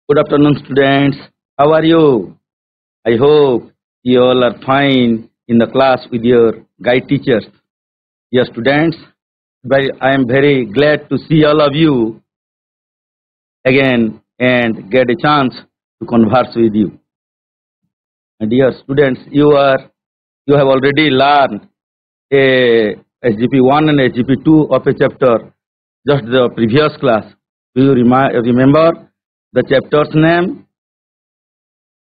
Good afternoon, students. How are you? I hope you all are fine in the class with your guide teachers. Dear students, I am very glad to see all of you again and get a chance to converse with you. My dear students, you have already learned a SGP1 and SGP2 of a chapter just the previous class. Do you remember the chapter's name?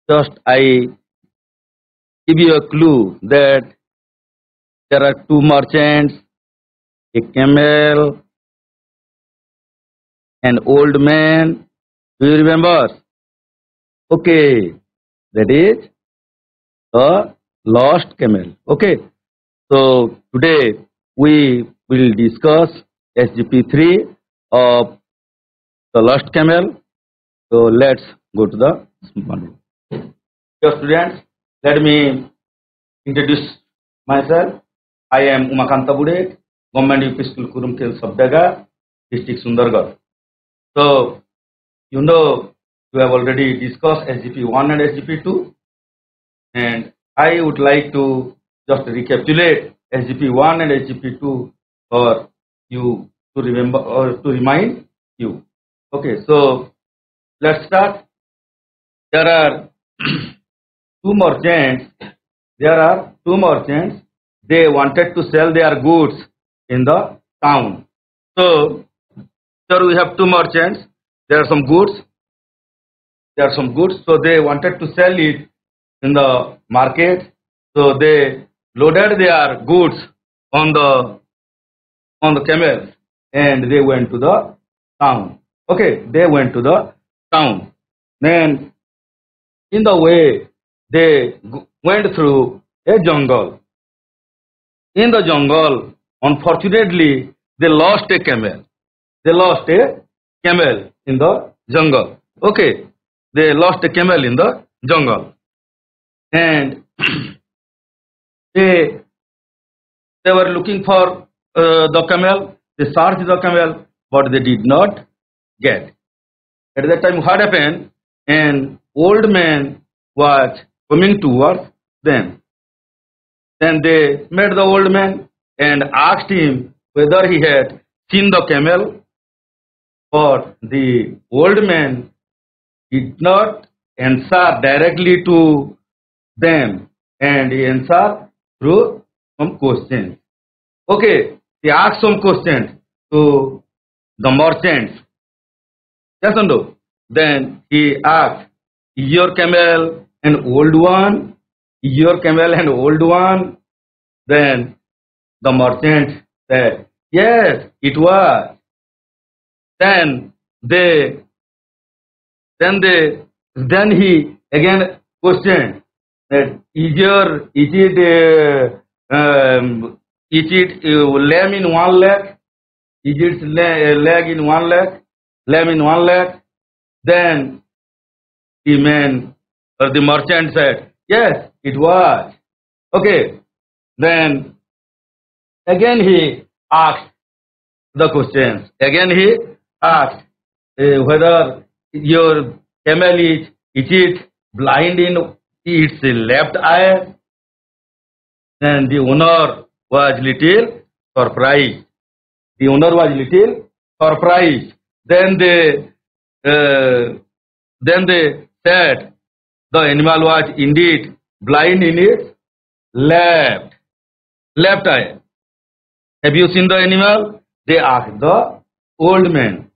Just I give you a clue that there are two merchants, a camel, an old man. Do you remember? Okay, that is a lost camel. Okay, so today we will discuss SGP3 of the lost camel. So let's go to the module. Dear students, let me introduce myself. I am Umakanta Budek, Government UP School Kurumkel Sabdaga, District Sundargarh. So, you know, you have already discussed SGP1 and SGP2, and I would like to just recapitulate SGP1 and SGP2 for you to remember or to remind you. Okay, so let's start. There are two merchants. They wanted to sell their goods in the town. So here we have two merchants. There are some goods. So they wanted to sell it in the market. So they loaded their goods on the camels and they went to the town. Okay, they went to the town. Then in the way they went through a jungle. In the jungle, unfortunately, they lost a camel. In the jungle. Okay, they lost a camel in the jungle, and they were looking for the camel. They searched the camel, but they did not get. At that time, what happened? An old man was coming towards them. Then they met the old man and asked him whether he had seen the camel. But the old man did not answer directly to them, and he answered through some questions. Okay, he asked some questions to the merchants. Yes or no? Then he asked, "Is your camel an old one? Is your camel an old one?" Then the merchant said, "Yes, it was." Then he again questioned that is it lamb in one leg? Is it leg in one leg? Lamb in one leg? Then the merchant said, "Yes, it was." Okay. Then again he asked the questions. Again he asked whether your camel is it blind in its left eye? And the owner was little surprised. Then they said the animal was indeed blind in its left eye. Have you seen the animal? They asked the old man.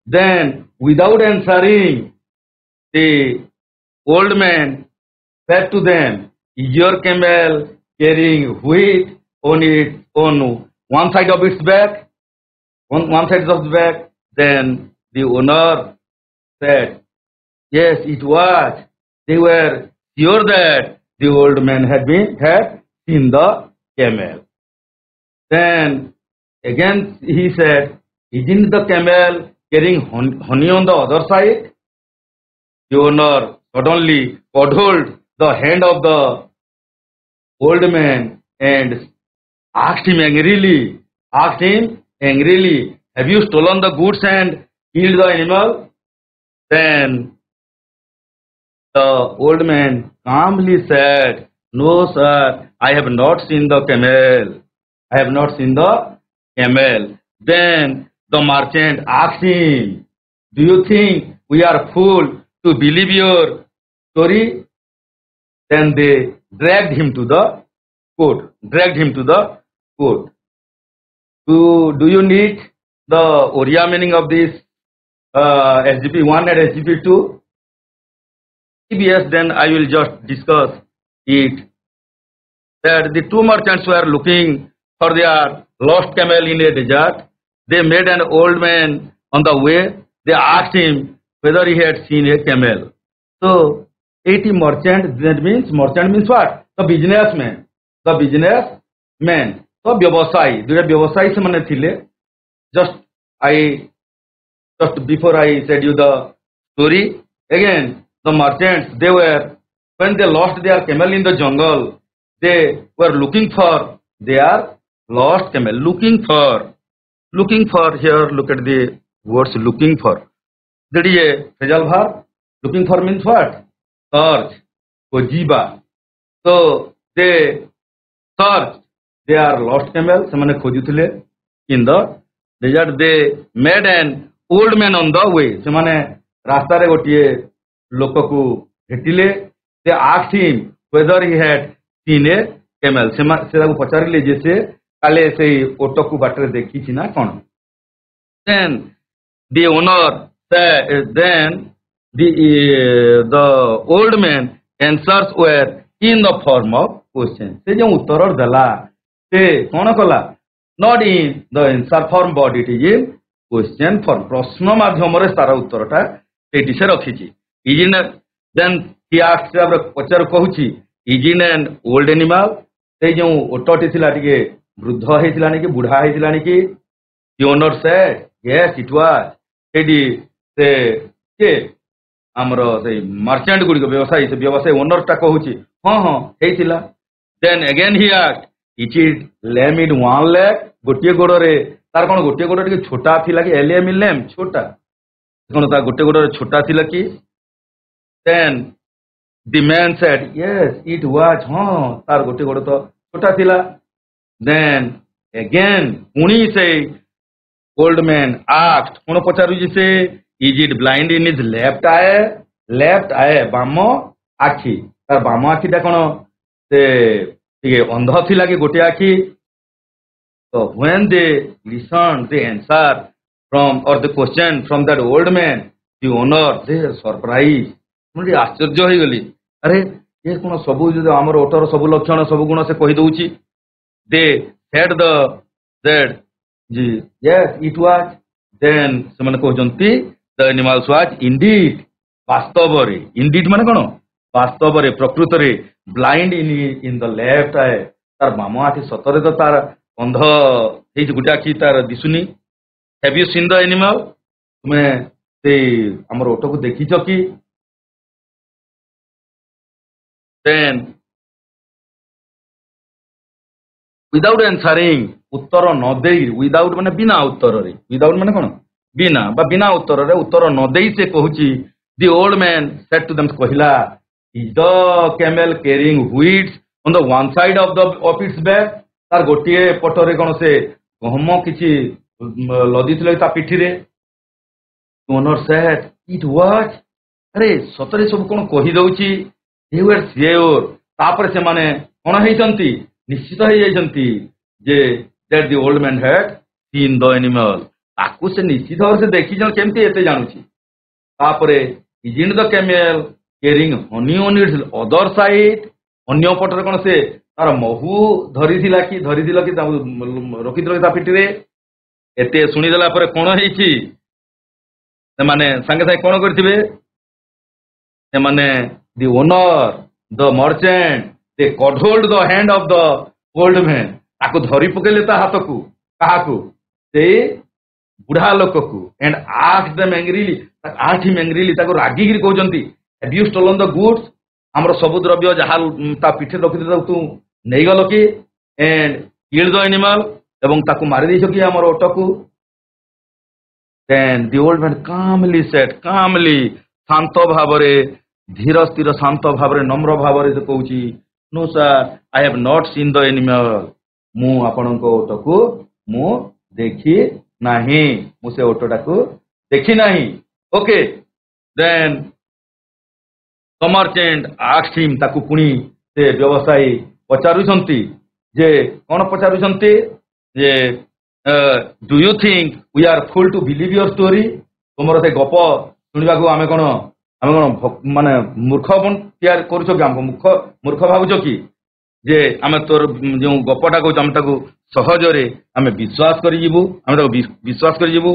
Then, without answering, the old man said to them, "Is your camel carrying wheat on one side of its back?" On one side of the back. Then the owner said, "Yes, it was." They were sure that the old man had seen the camel. Then again he said, "Isn't the camel carrying honey on the other side?" The owner suddenly caught the hand of the old man and asked him angrily, "Have you stolen the goods and killed the animal. Then the old man calmly said, "No, sir, I have not seen the camel. I have not seen the camel." Then the merchant asked him, "Do you think we are fool to believe your story?" Then they dragged him to the court. Dragged him to the court. Do you need the Oriya meaning of this SGP 1 and SGP 2? If yes, then I will just discuss it. That the two merchants were looking for their lost camel in a desert. They met an old man on the way. They asked him whether he had seen a camel. So, 80 merchant, that means, merchant means what? The businessman. The businessman. So, vyavasai. Due vyavasai se mane thile. Just before I said you the story, again, the merchants, when they lost their camel in the jungle, they were looking for their lost camel. Looking for here, look at the words looking for. That is a phrasal verb. Looking for means what? Search. Khojiba. So, they searched their lost camel. Semane khojutile in the desert. They met an old man on the way. Semane rastare gotiye lokaku hetile. They asked him whether he had seen a camel. Se taku pacharile je se kale sei otoku batare dekhichi na kon. Then the owner said, then the old man answers were in the form of question. Se je uttor dala se kon kala, not in the answer form but it is in question form. Prashno madhyamare tara uttorata seti se rakhichi. Then he asked pachar kahuchi, is it an old animal? Se je ototi thila tige bruddha heitila niki budha heitila niki? The owner said, yes, it was. Se amaro se merchant gudi ko vyavasai owner ta kahuchi, ha heitila. Then again he asked, is it lamb in one leg? Gotiye godore tar kon gotiye godore tige chota thila ki lamb in lamb chota. Kon ta gotiye godore chota thila ki? Then the man said, yes, it was. Tar gotiye godore to chota thila. Then again uni say, old man asked, kono pacharuji se, is it blind in his left eye? Left eye, bamo akhi. Tar bamo akhi ta kono se tige andha thila ki gote akhi. So when they listened the answer from or the question from that old man, the owner, they are surprised. मुझे आश्चर्य हो गली. अरे ये कोन सबु जो हमर ओटर सबु लक्षण सबु गुण से कहि दउची. They said that yes, it was. Then semane कहजंती the animals was indeed vastavare. Indeed माने कोन? Vastavare प्रकृतरे blind in the left eye. तार बाम आखि सतरे तो तार अंध हेइ गुटा आखि तार दिसुनी. Have you seen the animal? तुमे से हमर ओटो को देखिछ कि? Then without answering, उत्तर न देई, without माने बिना उत्तर रे, without माने कोन? बिना बा बिना उत्तर रे, उत्तर न देई से कहूची. The old man said to them, कहिला, is the camel carrying wheat on the one side of its back? तार गोटिए पटरे कोन से गहम किछि लदी थले ता पिठी रे. The owner said, it was. अरे सतरे सब कोन कहि दउची. They were sure. तापर से माने कोन हेइचंती निश्चित हो जाइचंती जे that the old man had seen the animal. ताकू से निश्चित भाव से देखि जन केमती एते जानुची. तापरे isn't the camel carrying honey on its other side? अन्य पटरे कोन से तार महू धरिथिला कि रखिथिला ता पिटी रे. एते सुनि देला परे कोन हेइची से माने संगे संगे कोन करथिबे से माने the owner, the merchant, they cudgelled the hand of the old man. ताको धरी पकेले ता हाथकू काहाकू से बुढ़ा लोककू and asked them angrily, asked him angrily, ताको रागिगिरी कहउचंती, have you stolen the goods? हमर सब द्रव्य जहा ता पिठे रखिते तू नै गलो कि and killed the animal एवं ताको मारि दैछ कि हमर ओटकू. Then the old man calmly said, calmly, ଶାନ୍ତ ଭାବରେ ଧୀର ସ୍ଥିର ଶାନ୍ତ ଭାବରେ ନମ୍ର ଭାବରେ ସେ କହୁଛି, no sir, I have not seen the animal. ମୁଁ ଆପଣଙ୍କ ଓଟକୁ ମୁଁ ଦେଖି ନାହିଁ, ମୁଁ ସେ ଓଟଟାକୁ ଦେଖି ନାହିଁ. Okay, then the merchant asked him, ତାକୁ ପୁଣି ସେ ବ୍ୟବସାୟୀ ପଚାରୁଛନ୍ତି ଯେ କ'ଣ ପଚାରୁଛନ୍ତି ଯେ do you think we are fool to believe your story? ତୁମର ସେ ଗପ ଶୁଣିବାକୁ ଆମେ କ'ଣ ମାନେ ମୂର୍ଖ ତିଆରି କରୁଛ କି, ଆମକୁ ମୂର୍ଖ ଭାବୁଛ କି ଯେ ଆମେ ତୋର ଯେଉଁ ଗପଟା କହୁଛୁ ଆମେ ତାକୁ ସହଜରେ ଆମେ ବିଶ୍ୱାସ କରିଯିବୁ, ଆମେ ତାକୁ ବିଶ୍ୱାସ କରିଯିବୁ,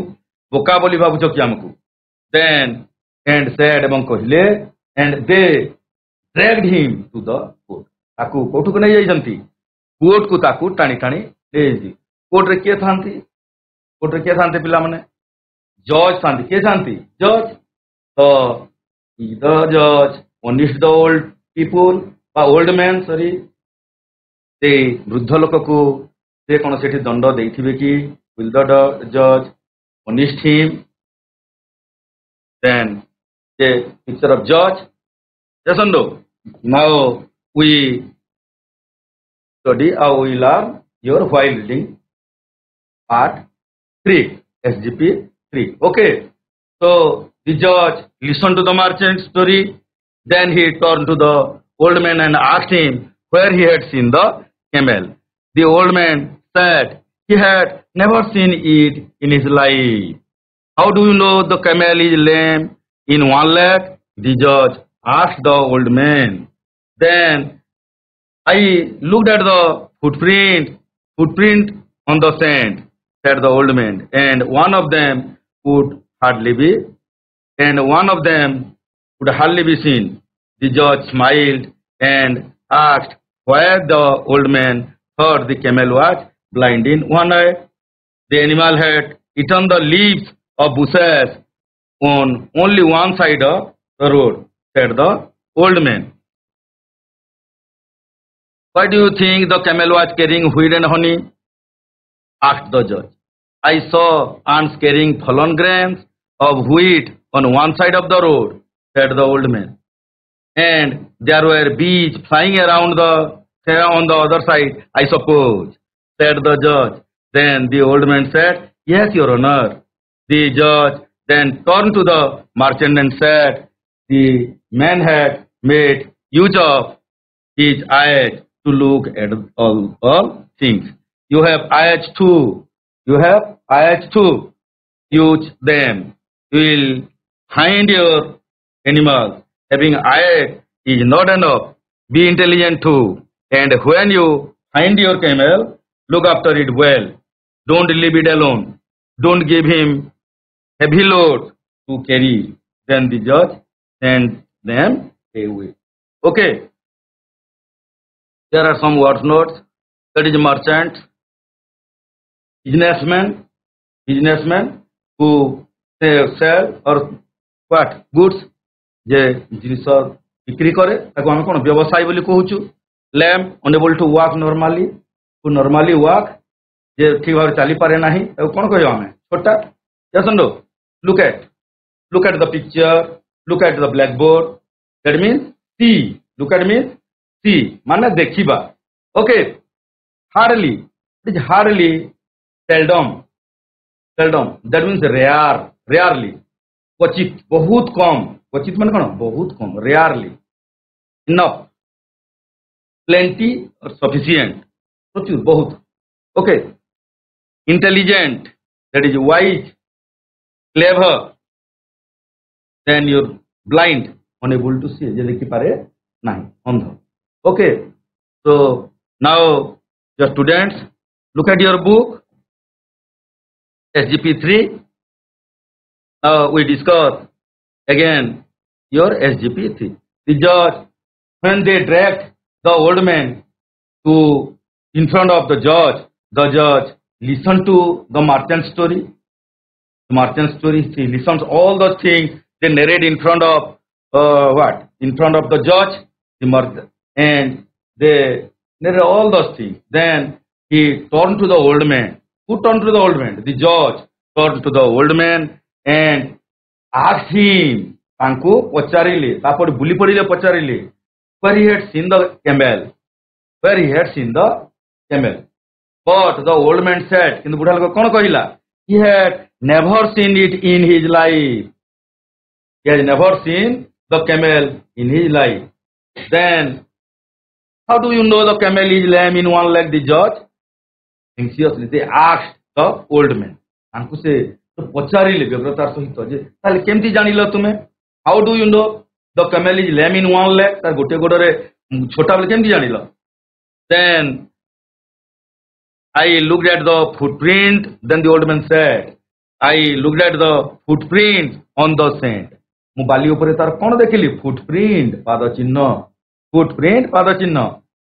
ବୋକା ବୋଲି ଭାବୁଛ କି ଆମକୁ? Then and said, ଏବଂ କହିଲେ, and they dragged him to the court. ତାକୁ କୋଉଠୁକୁ ନେଇ ଯାଇଛନ୍ତି? କୋର୍ଟକୁ ତାକୁ ଟାଣି ଟାଣି ନେଇଯାଇଛି. କୋର୍ଟରେ କିଏ ଥାନ୍ତି? କୋର୍ଟରେ କିଏ ଥାନ୍ତି ପିଲାମାନେ? ଜଜ୍ ଥାନ୍ତି. କିଏ ଥାନ୍ତି? ଜଜ୍. ତ the judge punished the old people ବା old man, sorry, ସେ ବୃଦ୍ଧ ଲୋକକୁ ସେ କ'ଣ ସେଠି ଦଣ୍ଡ ଦେଇଥିବେ କି? Will the judge punished him? Then the picture of judge. Yes or no? Now we study how we learn your while reading part 3, SGP 3. Okay, so the judge listened to the merchant's story. Then he turned to the old man and asked him where he had seen the camel. The old man said he had never seen it in his life. How do you know the camel is lame in one leg? The judge asked the old man. Then I looked at the footprint on the sand, said the old man, and one of them could hardly be seen. The judge smiled and asked why the old man thought the camel was blind in one eye. The animal had eaten the leaves of bushes on only one side of the road, said the old man. Why do you think the camel was carrying wheat and honey? Asked the judge. I saw ants carrying fallen grains of wheat on one side of the road, said the old man. And there were bees flying around on the other side, I suppose, said the judge. Then the old man said, yes, your honor. The judge then turned to the merchant and said, the man had made use of his eyes to look at all things. You have eyes too. You have eyes too. Use them. You will find your animals. Having eyes is not enough. Be intelligent too. And when you find your camel, look after it well. Don't leave it alone. Don't give him heavy load to carry. Then the judge sent them away. Okay. There are some word notes. That is merchant, businessman who sell or what goods, जे जिनिस बिक्री करे ताको हम कोन व्यवसाय बोली कहूछु. Lame unable to walk normally, who normally walk, जे ठीक भाव चली पारे नाही ताको कोन कहयो हमें? छोटा. yes or no? look at the picture, look at the blackboard. That means see. Look at means see, माने देखिबा. Okay. Hardly, it is hardly, seldom, that means rarely, क्वचित, बहुत कम, क्वचित माने कोन? बहुत कम, rarely, enough, plenty or sufficient, प्रचुर, बहुत. Okay. Intelligent, that is wise, clever. Then you're blind, unable to see, जे देखि पारे नाही, अंध. Okay. So now your students, look at your book, SGP 3. Now we discuss again your SGP 3. The judge, when they dragged the old man in front of the judge listened to the merchant story. The merchant story, he listens all those things they narrate in front of in front of the judge, and they narrate all those things. Then he turned to the old man. Who turned to the old man? The judge turned to the old man and asked him, ତାଙ୍କୁ ପଚାରିଲେ ତାପରେ ବୁଲି ପଡ଼ିଲେ ପଚାରିଲେ where he had seen the camel, where he had seen the camel. But the old man said, କିନ୍ତୁ ବୁଢ଼ା ଲୋକ କ'ଣ କହିଲା? He had never seen it in his life. He had never seen the camel in his life. Then how do you know the camel is lame in one leg? The judge anxiously they asked the old man. ତାଙ୍କୁ ସେ ପଚାରିଲେ ବ୍ୟଗ୍ରତାର ସହିତ ଯେ ତାହେଲେ କେମିତି ଜାଣିଲ ତୁମେ? How do you know the camel is lame in one leg? ତାର ଗୋଟେ ଗୋଡ଼ରେ ଛୋଟା ବୋଲି କେମିତି ଜାଣିଲ? Then I looked at the footprint. Then the old man said, I looked at the footprint on the sand. ମୁଁ ବାଲି ଉପରେ ତାର କ'ଣ ଦେଖିଲି? Footprint, ପାଦ ଚିହ୍ନ. Footprint, ପାଦ ଚିହ୍ନ.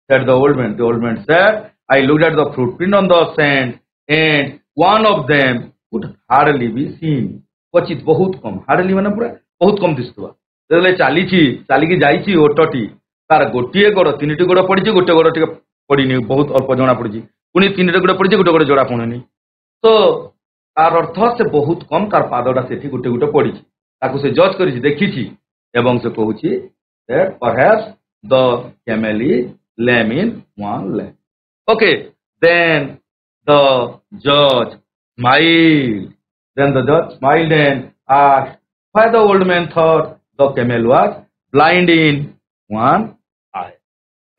Said the old man. The old man said, I looked at the footprint on the sand, and one of them could hardly be seen. क्वचित बहुत कम. Hardly ମାନେ ପୁରା ବହୁତ କମ ଦିଶୁଥିବା. ଯେତେବେଳେ ଚାଲିକି ଯାଇଛି ଓଟଟି, ତାର ଗୋଟିଏ ଗୋଡ଼ ତିନିଟି ଗୋଡ଼ ପଡ଼ିଛି, ଗୋଟେ ଗୋଡ଼ ଟିକେ ପଡ଼ିନି, ବହୁତ ଅଳ୍ପ ଜଣା ପଡ଼ିଛି. ପୁଣି ତିନିଟି ଗୋଡ଼ ପଡ଼ିଛି, ଗୋଟେ ଗୋଡ଼ ଜଣା ପଡ଼ୁନି. ତ ତାର ଅର୍ଥ ସେ ବହୁତ କମ ତାର ପାଦଟା ସେଠି ଗୋଟେ ଗୋଟେ ପଡ଼ିଛି. ତାକୁ ସେ ଜଜ୍ କରିଛି, ଦେଖିଛି ଏବଂ ସେ କହୁଛି that perhaps the camel is lame in one leg. Okay, then the judge smiled. Then the judge smiled and asked why the old man thought the camel was blind in one eye.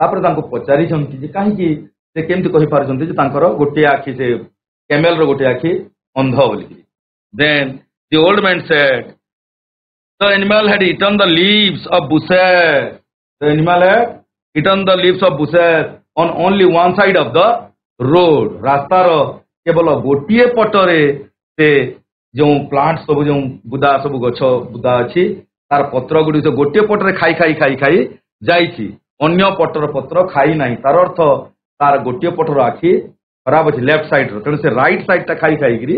ତାପରେ ତାଙ୍କୁ ପଚାରିଛନ୍ତି ଯେ କାହିଁକି ସେ କେମିତି କହିପାରୁଛନ୍ତି ଯେ ତାଙ୍କର ଗୋଟିଏ ଆଖି ସେ କ୍ୟାମେଲର ଗୋଟିଏ ଆଖି ଅନ୍ଧ ବୋଲିକି. Then the old man said, the animal had eaten the leaves of bushes. The animal had eaten the leaves of bushes on only one side of the road. ରାସ୍ତାର କେବଳ ଗୋଟିଏ ପଟରେ ସେ ଯେଉଁ ପ୍ଲାଣ୍ଟ ସବୁ ଯେଉଁ ବୁଦା ସବୁ ଗଛ ବୁଦା ଅଛି ତାର ପତ୍ର ଗୁଡ଼ିକ ଗୋଟିଏ ପଟରେ ଖାଇ ଯାଇଛି, ଅନ୍ୟ ପଟର ପତ୍ର ଖାଇ ନାହିଁ. ତାର ଅର୍ଥ ତାର ଗୋଟିଏ ପଟର ଆଖି ଖରାପ ଅଛି, ଲେଫ୍ଟ ସାଇଡର, ତେଣୁ ସେ ରାଇଟ ସାଇଡଟା ଖାଇକିରି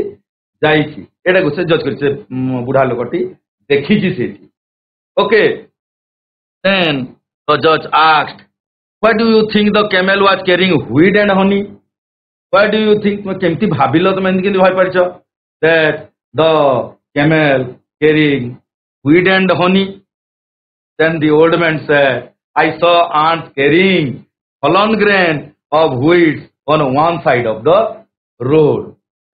ଯାଇଛି. ଏଟାକୁ ସେ ଜଜ୍ କରିଛି, ସେ ବୁଢ଼ା ଲୋକଟି ଦେଖିଛି ସେଠି. Okay, then the judge asked, why do you think the camel was carrying wheat and honey? Why do you think, ତୁମେ କେମିତି ଭାବିଲ, ତୁମେ ଏମିତି କେମିତି ଭାବିପାରିଛ that the camel carrying wheat and honey? Then the old man said, I saw ant carrying fallen grain of wheat on one side of the road.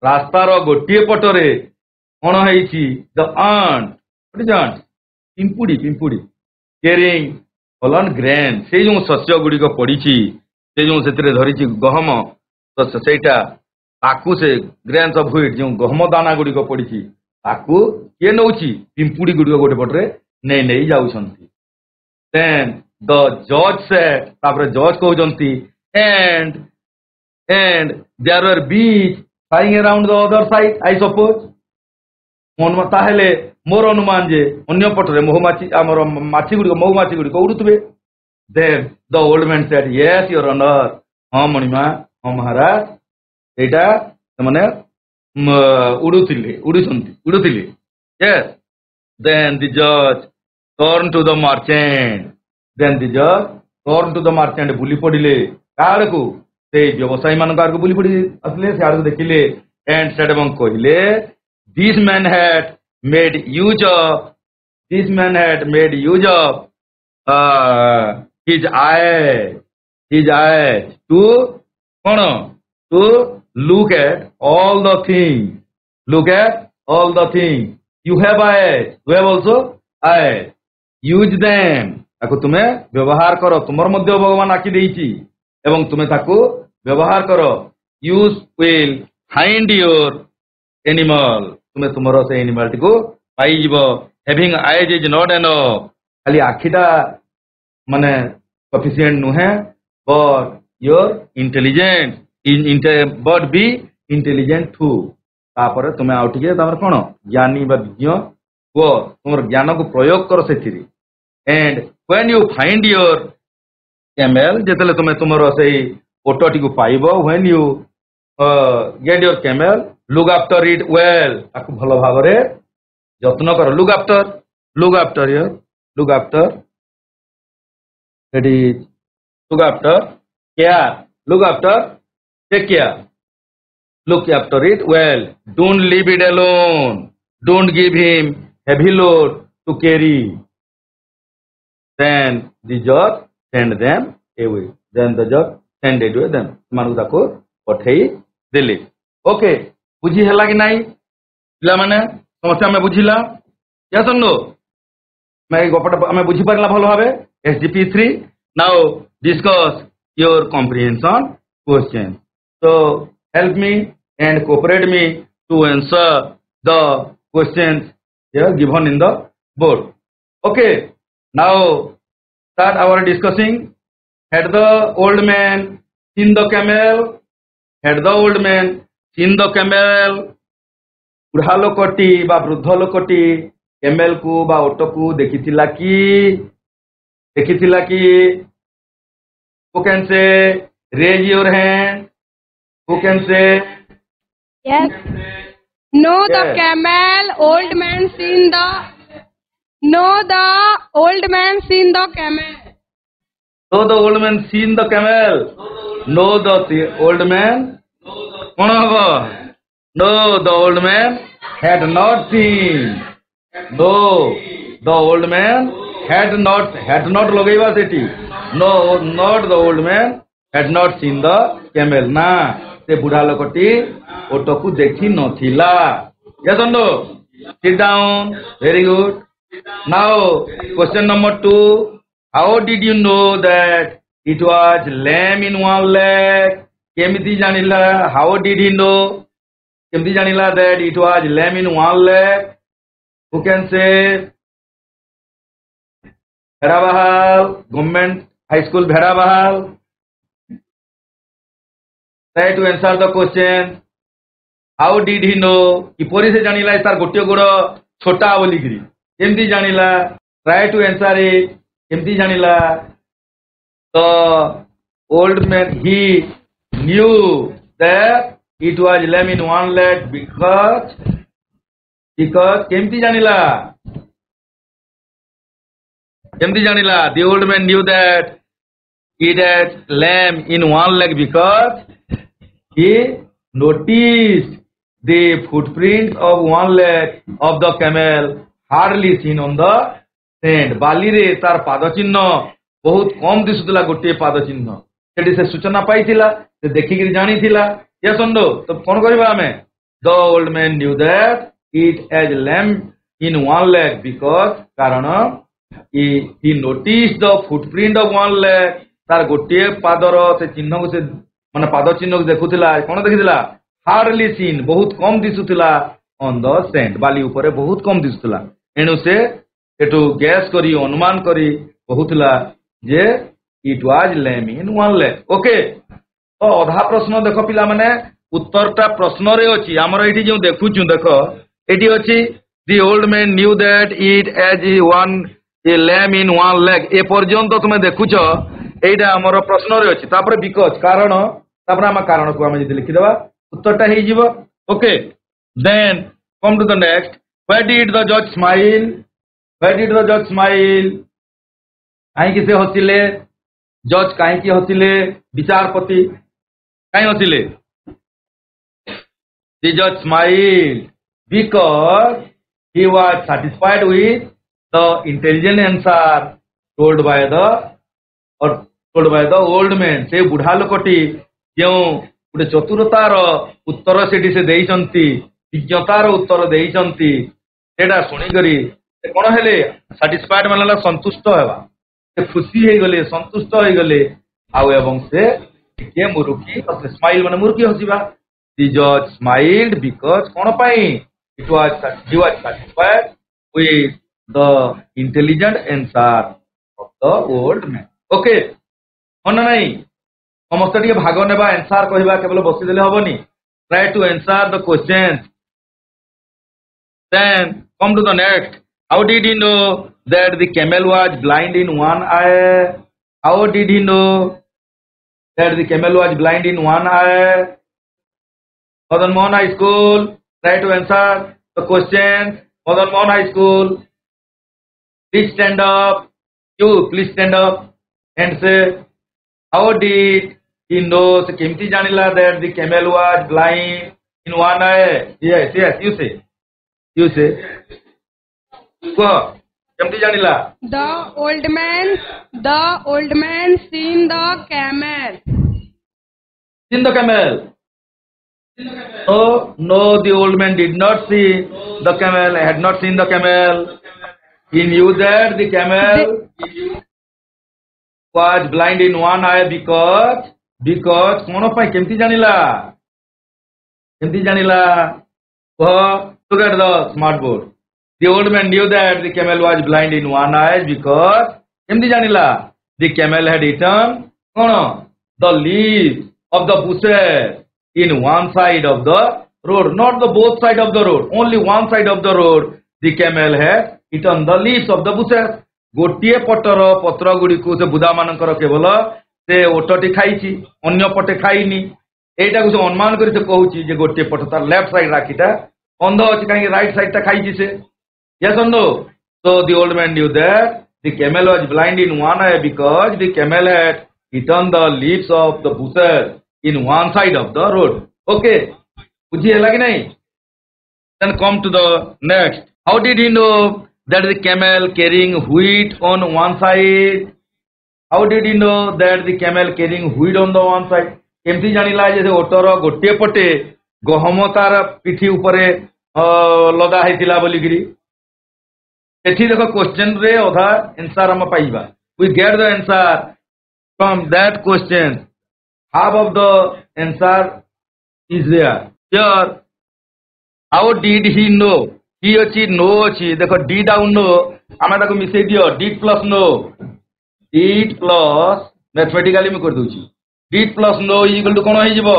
ରାସ୍ତାର ଗୋଟିଏ ପଟରେ କ'ଣ ହେଇଛି? The ant, what is ant? ପିମ୍ପୁଡ଼ି carrying fallen grain, ସେଇ ଯେଉଁ ଶସ୍ୟ ଗୁଡ଼ିକ ପଡ଼ିଛି, ସେ ଯେଉଁ ସେଥିରେ ଧରିଛି ଗହମ, ତ ସେଇଟା ତାକୁ ସେ ଗ୍ରେନ୍ସ ଅଫ୍ ହ୍ୱିଟ୍ ଯେଉଁ ଗହମ ଦାନା ଗୁଡ଼ିକ ପଡ଼ିଛି ତାକୁ କିଏ ନେଉଛି? ପିମ୍ପୁଡ଼ି ଗୁଡ଼ିକ ଗୋଟେ ପଟରେ ନେଇ ଯାଉଛନ୍ତି. Then the judge said, ତାପରେ ଜଜ୍ କହୁଛନ୍ତି, and there were bees flying around the other side, I suppose. ତାହେଲେ ମୋର ଅନୁମାନ ଯେ ଅନ୍ୟ ପଟରେ ମହୁମାଛି ଆମର ମହୁମାଛି ଗୁଡ଼ିକ ଉଡୁଥିବେ. Then the old man said, yes your honor. ହଁ ମଣିମା, ହଁ ମହାରାଜ, ଏଇଟା ସେମାନେ ଉଡୁଥିଲେ. Yes. Then the judge turned to the merchant. ବୁଲି ପଡ଼ିଲେ କାହାକୁ? ସେଇ ବ୍ୟବସାୟୀ ମାନଙ୍କ ଆଡ଼କୁ ବୁଲି ପଡ଼ି ଆସିଲେ, ସେ ଆଡ଼କୁ ଦେଖିଲେ and said ଏବଂ କହିଲେ, this man had made use of his eyes to କ'ଣ? To look at all the things. You have eyes, you have also eyes. Use them. ତାକୁ ତୁମେ ବ୍ୟବହାର କର, ତୁମର ମଧ୍ୟ ଭଗବାନ ଆଖି ଦେଇଛି ଏବଂ ତୁମେ ତାକୁ ବ୍ୟବହାର କର. use will find your animal. ତୁମେ ତୁମର ସେ ଆନିମାଲଟିକୁ ପାଇଯିବ. having eyes is not enough. ଖାଲି ଆଖିଟା ମାନେ sufficient ନୁହେଁ, but your intelligence but be intelligent too. ତାପରେ ତୁମେ ଆଉ ଟିକେ ତାପରେ କ'ଣ ଜ୍ଞାନୀ ବା ବିଜ୍ଞ ହୁଅ, ତୁମର ଜ୍ଞାନକୁ ପ୍ରୟୋଗ କର ସେଥିରେ. and when you find your camel, ଯେତେବେଳେ ତୁମେ ତୁମର ସେଇ ଓଟଟିକୁ ପାଇବ, when you get your camel, look after it well. ତାକୁ ଭଲ ଭାବରେ ଯତ୍ନ କର. look after that is take care. Look after it well. Don't leave it alone. Don't give him heavy load to carry. Then the judge send them away. Then the judge send away them. ସେମାନଙ୍କୁ ତାକୁ ପଠେଇ ଦେଲେ. Okay, ବୁଝି ହେଲା କି ନାହିଁ ପିଲାମାନେ? ସମସ୍ତେ ଆମେ ବୁଝିଲା? Yes or no? मैं गपटा ଆମେ ବୁଝି ପାରିଲା ଭଲ ଭାବେ? SGP3. Now discuss your comprehension question. So help me and cooperate me to answer the questions here given in the board. Okay, now start our discussing. Had the old man seen the camel? Had the old man seen the camel? ବୁଢ଼ା ଲୋକଟି ବା ବୃଦ୍ଧ ଲୋକଟି camel କୁ ବା ଓଟକୁ ଦେଖିଥିଲା କି? ଦେଖିଥିଲା କି? Who can say? Raise your hand. Who can say? Yes. No, the camel. Old man seen the. No, the old man seen the camel. No, the old man seen the camel. No, the old man. कौन होगा? No, the old man had not seen. No, the old man had not लगेगा सेठी. No, not the old man had not seen the camel. ना से बुढ़ा लोकटी auto को देखी नथिला. Yes or no? Sit down. Very good. Now question number 2. How did you know that it was lamb in one leg? केमिति जानिला? How did he know? केमिति जानिला that it was lamb in one leg? Who can say? Bhedabahal, government high school Bhedabahal. Try to answer the question. How did he know? किपरि से जानिला तार गोटियो गोड़ छोटा बोली गिरी? केमिति जानिला? Try to answer it. केमिति जानिला? The old man, he knew that it was lamb in one leg because केमिति जानिला? केमिति जानिला? The old man knew that it had lamb in one leg because he noticed the footprints of one leg of the camel hardly seen on the sand. बाली रे तार पाद चिन्ह बहुत कम दिसुतला. गोटे पाद चिन्ह सेठी से सूचना पाइथिला, से देखिकरी जानिथिला. Yes or no? तो कौन करिबा हमें? The old man knew that it as lamb in one leg because कारण he noticed the footprint of one leg. तार गोटे पादर से चिन्ह को से माने पाद चिन्ह को देखुथिला. कौन देखिथिला? हार्डली सीन, बहुत कम दिसुथिला ऑन द सैंड. बाली ऊपर बहुत कम दिसुथिला. एणु से एटू गैस करी अनुमान करी बहुथिला जे it was lame in one leg. Okay, तो अधा प्रश्न देख पिला माने उत्तरटा प्रश्न रे अछि. हमर एठी जे देखुछु देखो एठी अछि the old man knew that it as one a lame in one leg. ए पर्यंत तुमे देखुछो एटा हमर प्रश्न रे अछि. तापर बिकॉज कारण, तापर हम कारण को हम जे लिखि देबा उत्तरटा हे जीवो. Okay, then come to the next. Why did the जज स्माइल? व्हाई डिड द जज स्माइल? काहे किसे हसिले? जज काहे की हसिले? विचारपति काहे हसिले? द जज smile because he was satisfied with the intelligent answer told by the old man. से बुढ़ा लोकटी जो गोटे चतुरतार उत्तर सेठी से देइचंती, विज्ञतार उत्तर देइचंती, सेटा सुनी करी कौन हेले? satisfied मानला संतुष्ट हेबा. से खुशी हे गले, संतुष्ट हे गले. आउ एवं से के मुरुकी तो स्माइल माने मुरुकी हसिबा. The judge smiled because कौन पाई? He was satisfied with the intelligent answer of the old man. Okay, हाँ ना नहीं? समस्त टिके भाग नेबा, आंसर कहबा, केवल बसी देले हबनी. Try to answer the questions. Then come to the next. How did he know that the camel was blind in one eye? How did he know that the camel was blind in one eye? Madan Mohan High School, try to answer the questions. Madan Mohan High School, please stand up. You please stand up and say, how did he know? Kimti janila that the camel was blind in one eye? Yes, yes, you say. You say. Go. Kemti janila. The old man seen the camel. Seen the camel. No, the old man did not see the camel. Had not seen the camel. He knew that the camel was blind in one eye because kono pai kemti janila. Kemti janila. Look at the smart board. The old man knew that the camel was blind in one eye because kemti janila. The camel had eaten the leaves of the bushes in one side of the road, not the both side of the road, only one side of the road. The camel had eaten the leaves of the bushes. गोटे पटर पत्र गुड़ी को से बुदा मानकर केवल से OTT खाई अन्य पटे खाईनी एटा को से अनुमान करी से कहूची जे गोटे पट तार लेफ्ट साइड राखीटा अंध अछि काहे राइट साइड ता खाई से यस और no so the old man knew that the camel was blind in one eye because the camel had eaten the leaves of the bushes in one side of the road. Okay, बुझी है कि नहीं? Then come to the next. How did he know that the camel carrying wheat on one side? How did he know that the camel carrying wheat on the one side? केमती जानिला जे ओटर गोटे पटे गहम तार पिठी उपरे लगा हेतिला बोली गिरी एठी देखो क्वेश्चन रे अधा आंसर हम पाइबा. We get the answer from that question. Half of the answer is there. Here, how did he know? He अच्छी नो अच्छी देखो did ଆଉ no आमे ताको मिसेई दियो did plus no did plus mathematically में कर दूची did plus no is equal to कोन होई जिवो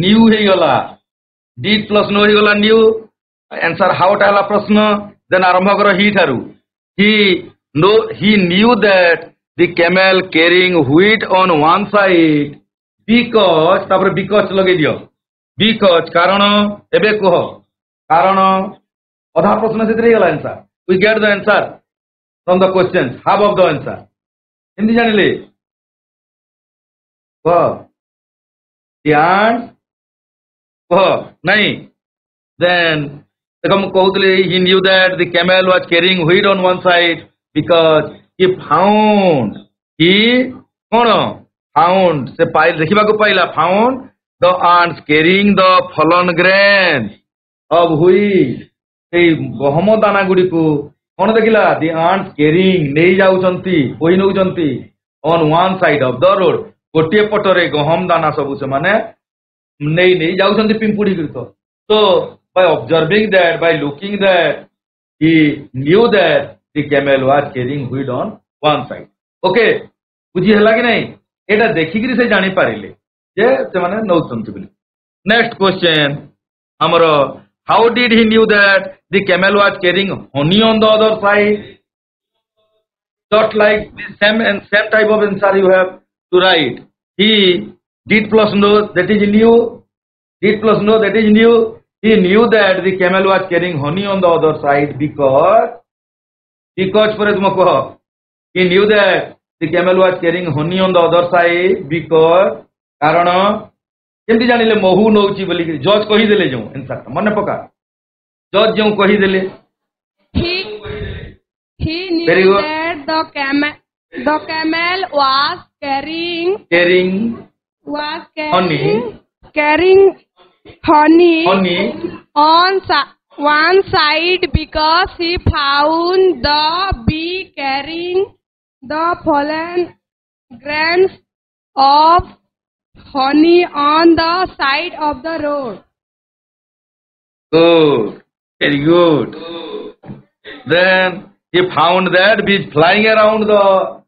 new हे गला did plus no हे गला new आंसर हाउ टाला प्रश्न देन आरंभ करो ही Tharu he knew that the camel carrying wheat on one side because तापर because लगे दियो because कारण एबे कहो कारण अधा प्रश्न से रही answer. We get the answer from the questions, half of the answer. Hindi जानिले the ants नहीं then he knew that the camel was carrying wheat on one side because he found से पाइल देखिबा को पाइला found the ants carrying the fallen grains of wheat. गहम दाना गुड़ी को कौन देखिला the ants carrying नहीं जाउचंती ओही नउचंती on one side of the road गोटे पटरे गहम दाना सब से माने नहीं जाउचंती पिंपुड़ी गिरतो. So by observing that, by looking that, he knew that the camel was carrying wheat on one side. Okay, बुझी हला कि नहीं एटा देखि कि से जानि पारिले जे से माने नउचंती बोली. Next question हमरो how did he knew that the camel was carrying honey on the other side? Not like the same type of answer you have to write. He did plus no that is new. Did plus no that is new. He knew that the camel was carrying honey on the other side because for example he knew that the camel was carrying honey on the other side because कारण केमती जानिले महू नउची बोली जज कहि देले जो answer मन पका जज जो कहि देले he knew that the camel was carrying honey on one side because he found the bee carrying the fallen grains of honey on the side of the road. Good, very good. Then he found that bees flying around the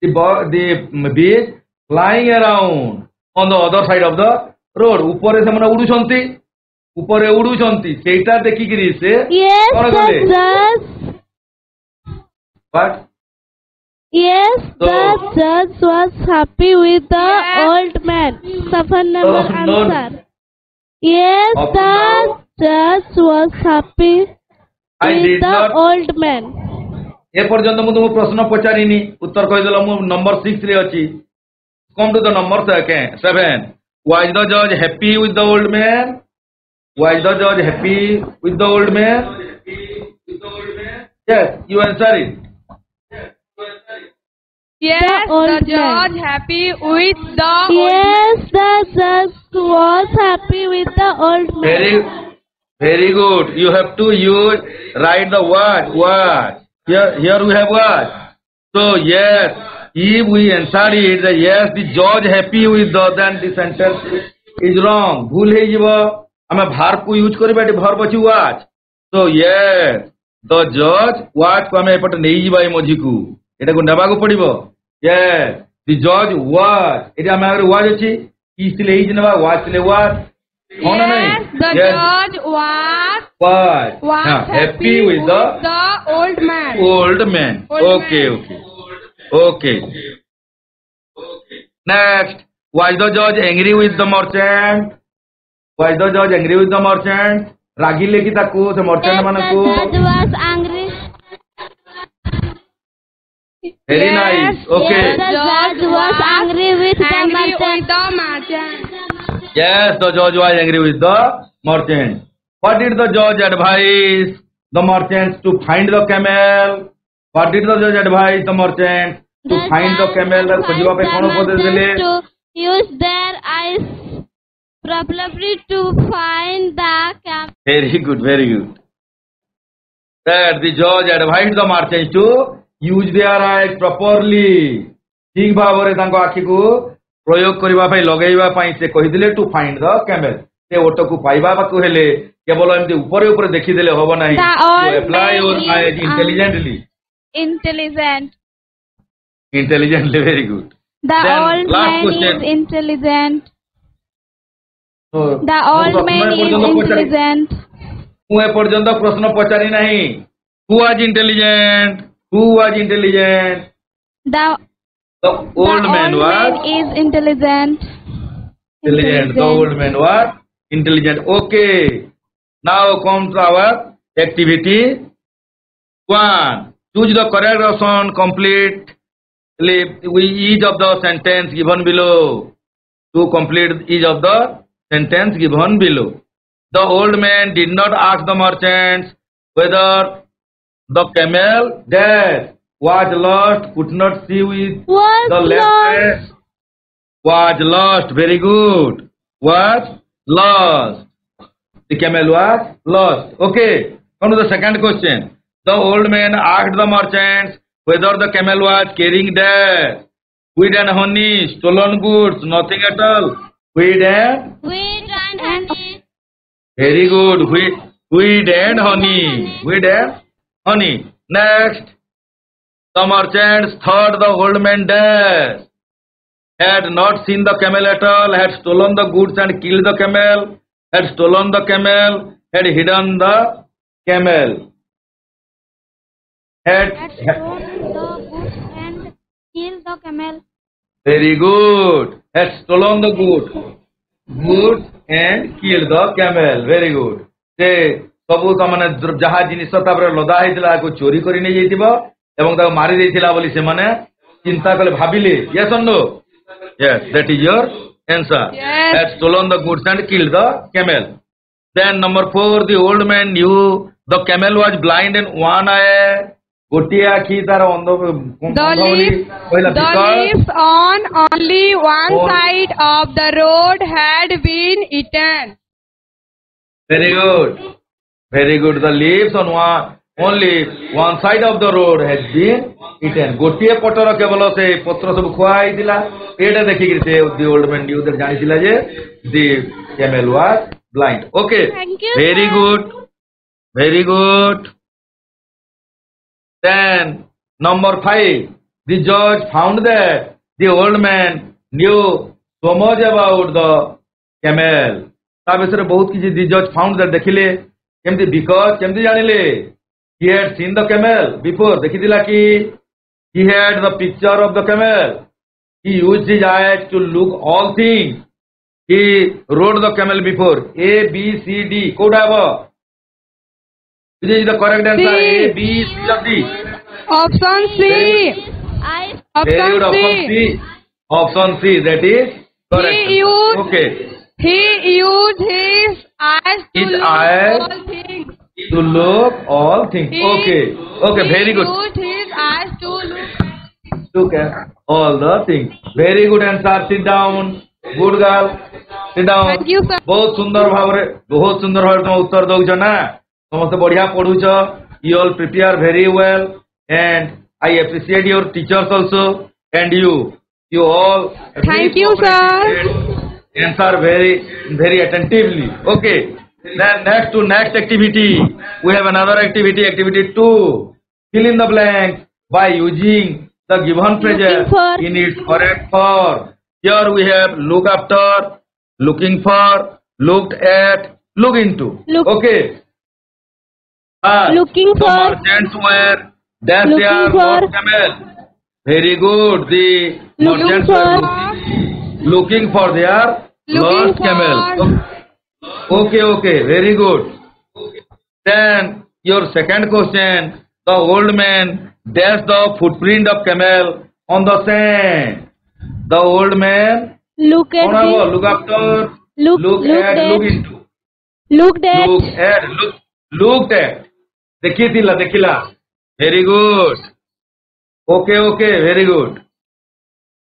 bees flying around on the other side of the road. ऊपर से मने उडुचंती ऊपर उडुचंती सेटा देखि गिरी से कोन गले What? Yes, the judge was happy with the old man. Safan number answer. Yes, the judge was happy with the old man. ए पर्यंत मु तुम प्रश्न पचारिनी उत्तर कहि देला मु नंबर 6 रे अछि. Come to the number 7. Was the judge happy with the old man? Was the judge happy with the old man? Yes, you answer it. Yes, old the judge happy with the Yes, the judge was happy with the old man. Very good. You have to write the word. Here we have word. So yes, if we answer it, that yes, the judge happy with then the sentence is wrong. भूल है जीवो. हमें verb को use करी बैठे verb अच्छी watch. So yes, the judge watch को हमें पट नहीं जीवा इमोजी को. इटा को नबा को पढ़ी बो. Yes, the judge watch. इटा हमें अगर watch अच्छी इसलिए ही जिनवा watch ले watch. Yes, the judge was happy with the old man. Old man. Okay. Next, was the judge angry with the merchant? Was the judge angry with the merchant? Ragile ki taku se merchant manako. The judge was angry. Very nice. Okay. The judge was angry with the merchant. Yes, the judge was angry with the merchant. What did the judge advise the merchants to find the camel? What did the judge advise the merchants to find the camel? To use their eyes properly to find the camel. Very good. That the judge advised the merchants to use their eyes properly. ठीक भावरे तांको आखि को प्रयोग करिबा पई लगेइबा पई से कहिदिले to find the camel से ओटो को पाइबा बाकू हेले केवल एमती ऊपर देखि देले होबो नाही to apply your eyes intelligently very good. The old man is intelligent. The old man is intelligent. मु ए पर्यंत प्रश्न पचारि नाही. Who was intelligent? The old man is intelligent. The old man was intelligent. Okay. Now come to our activity. 1. Choose the correct option. Complete with each of the sentence given below. To complete each of the sentence given below. The old man did not ask the merchants whether the camel that was lost could not see with the left hand. Was lost. Very good. Was lost. The camel was lost. Okay. Come to the second question. The old man asked the merchants whether the camel was carrying dash, wheat and honey, stolen goods, nothing at all. Wheat and honey. Very good. Wheat and honey. Next. The merchants thought the old man dash, had not seen the camel at all, had stolen the goods and killed the camel, had stolen the camel, had hidden the camel. Had stolen the goods and killed the camel. Very good. Had stolen the goods and killed the camel. Very good. Se सबू तमने जहा जिनिस लदा होता को चोरी कर नहीं जाइथिबो एवं ताको मारी देथिला बोली से माने चिंता कले भाबिले. Yes or no? Yes, that is your answer. Yes. Had stolen the goods and killed the camel. Then number 4, the old man knew the camel was blind in one eye. गोटिया आखी तार अंध the leaves on only one side of the road had been eaten. Very good. The leaves on only one side of the road had been eaten. गोटिए पटर केवल से पत्र सब खुआई दिला. एटा देखि कि the old man knew that जानि दिला जे the camel was blind. Okay. Thank you, Very good. Then number 5, the judge found that the old man knew so much about the camel. ता विषय बहुत किसी the judge found that देखिले केमती because केमती जानिले he had seen the camel before. देखि दिला कि he had the picture of the camel. He used his eyes to look all things. He rode the camel before. A, B, C, D. Could have Which is the correct answer? C. A, B, C, or D? Option C. Very good. Option C. That is correct. Okay. He used his eyes to His look eyes all things. to look all things. Okay. Okay. Very good. He used his eyes to Look at all the things. Very good answer. Sit down. Good girl. Sit down. Thank you, sir. बहुत सुंदर भाव तुम उत्तर दौच ना समस्त बढ़िया पढ़ुच you all prepare very well and I appreciate your teachers also and you all Thank you, sir. Answer very attentively. Okay, then next activity we have another activity 2. Fill in the blank by using the given phrases in its correct form. Here we have look after, looking for, looked at, look into. Okay. Looking the for. merchants were dash Looking their for. camel. Very good. The Looking merchants for. were looking for their Looking lost camel. for. Okay. Very good. Then your second question. The old man dashed the footprint of camel on the sand. The old man. Look at the. Look after. Look at. at. Look into. Looked at. Looked at. देखिला. Very good. Okay. Very good.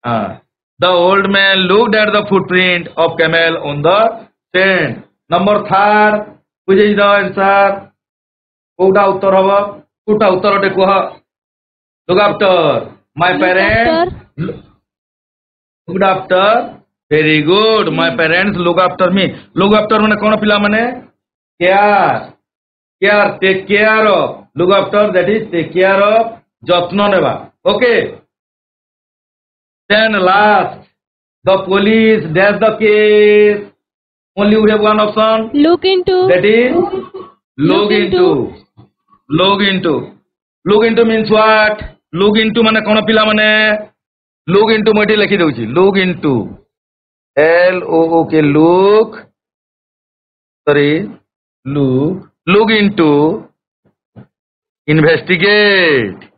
The old man looked at the footprint of camel on the sand. Number 3. Which is the answer? Kota उत्तर हवा. कोटा उत्तर अटे कुहा. Look after. My parents. Looked after. Very good. My parents look after me. Look after माने कौन पिला माने? Care. Take care of. Look after, that is take care of. Jotno neba. Okay. Then last, the police dash the case. Only we have one option. Look into. That is look into. Look into. Look into means what? Look into माने कौन पिला माने? Look into मोटी लिखी दोची. Look into. L-O-O-K. Look. Sorry. Look into. Investigate.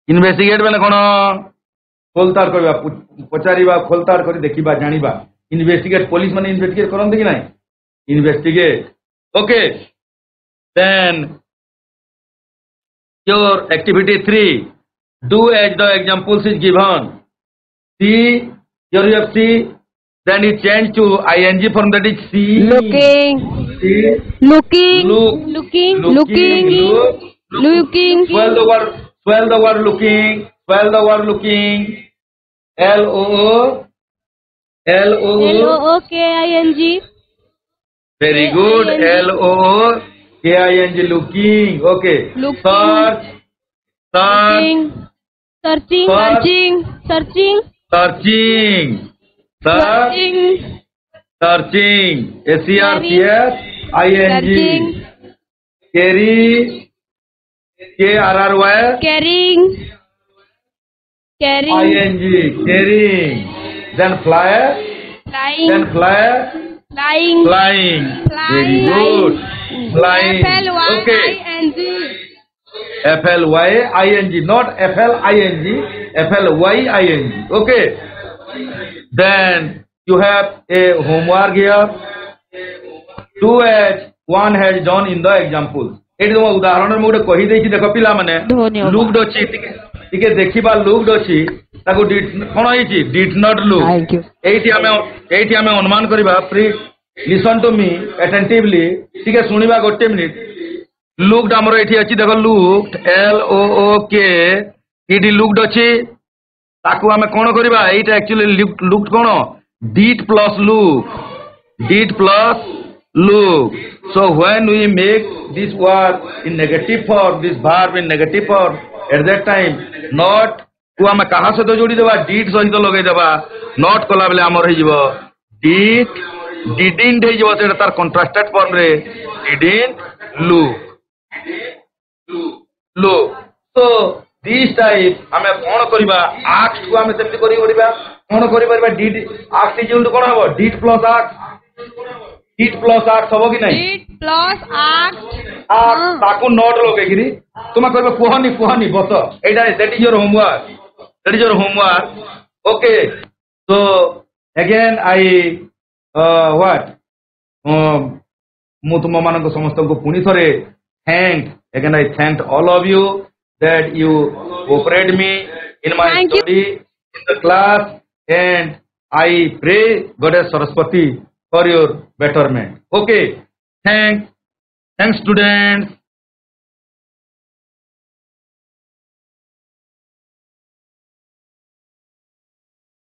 Investigate माने कौन? खोलतार करवा पचारिबा खोलतार करी देखिबा जानिबा. Investigate police माने investigate करन देखि नाही. Investigate. Okay. Then your activity 3. Do as the examples is given. See, here you have see. Then it change to ing form, that is see. Looking. See. Looking. Looking. Looking. Swell the word looking. L-O-O-K-I-N-G. Very good. L-O-O-K-I-N-G. Looking. Okay. Looking. Searching. Searching. S-E-R-C-H-I-N-G. Carry. K-R-R-Y. Carrying. I-N-G. Carrying. Then fly. Flying. Very good. Flying. Okay. F-L-Y-I-N-G. F-L-Y-I-N-G. Not F-L-I-N-G. F-L-Y-I-N-G. Okay. Then you have a homework here. 2 as 1 has done in the example. Eighty तुम उदाहरण में गोटे कही देछि देख पिला माने looked अछि टिके देखिबा लुक्ड अछि ताको कोन होइछि डिड नॉट लुक. एटी हमें अनुमान करबा. Please listen to me attentively. टिके सुनिबा गोटे मिनिट. लुक्ड हमर एठी अछि देखो लुक्ड L-O-O-K. इडी लुक्ड अछि ताको हमें कोन करबा. एटा actually looked cone did plus look. So when we make this word in negative form, this verb in negative form, at that time not को हम कहाँ से तो जोड़ी देबा did सहित लगे देबा. not कला बेले हमर हे जीवो didn't हे जीवो सेटा तार contrasted form रे didn't look. So this type हमें कोन करिबा asked को हमें सेमति करि करिबा कोन करि परबा did asked इज कोन हबो did plus asked. Did plus act हबो कि नहीं? Did plus act. ताको नॉट लगे गिरी तुम कहबे कुहनी बस एटा that is your homework. Okay. So again I what? ମୁଁ ତୁମମାନଙ୍କୁ ସମସ୍ତଙ୍କୁ ପୁଣି ଥରେ thanked. Again I thanked all of you that you cooperate me in my Thank you. study in the class, and I pray Goddess Saraswati for your betterment. Okay. Thanks students.